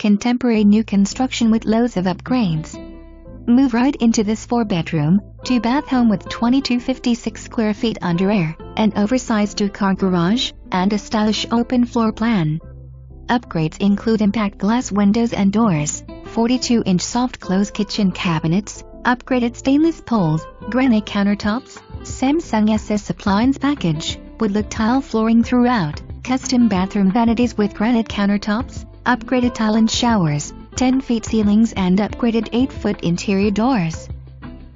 Contemporary new construction with loads of upgrades. Move right into this 4-bedroom, 2-bath home with 2256 square feet under air, an oversized 2-car garage, and a stylish open floor plan. Upgrades include impact glass windows and doors, 42-inch soft-close kitchen cabinets, upgraded stainless poles, granite countertops, Samsung SS appliance package, wood-look tile flooring throughout, custom bathroom vanities with granite countertops, upgraded tile and showers, 10-feet ceilings and upgraded 8-foot interior doors.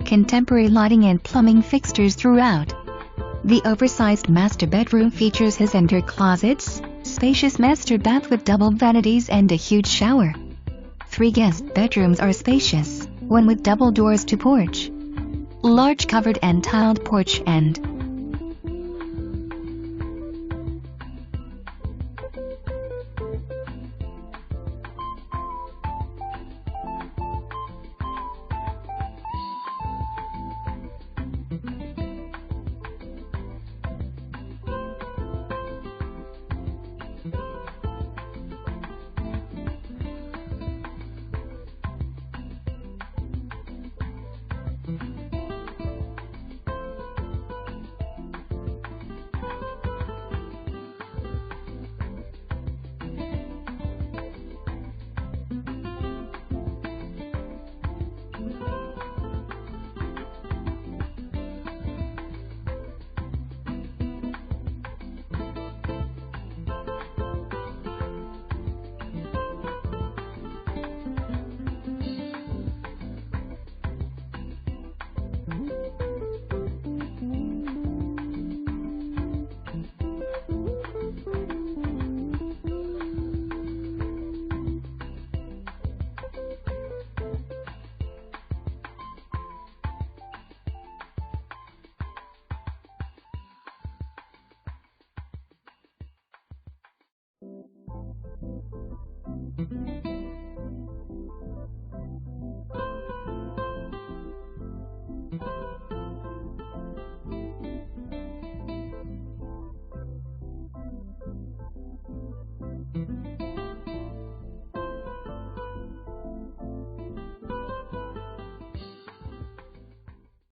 Contemporary lighting and plumbing fixtures throughout. The oversized master bedroom features his enter closets, spacious master bath with double vanities and a huge shower. 3 guest bedrooms are spacious, one with double doors to porch. Large covered and tiled porch and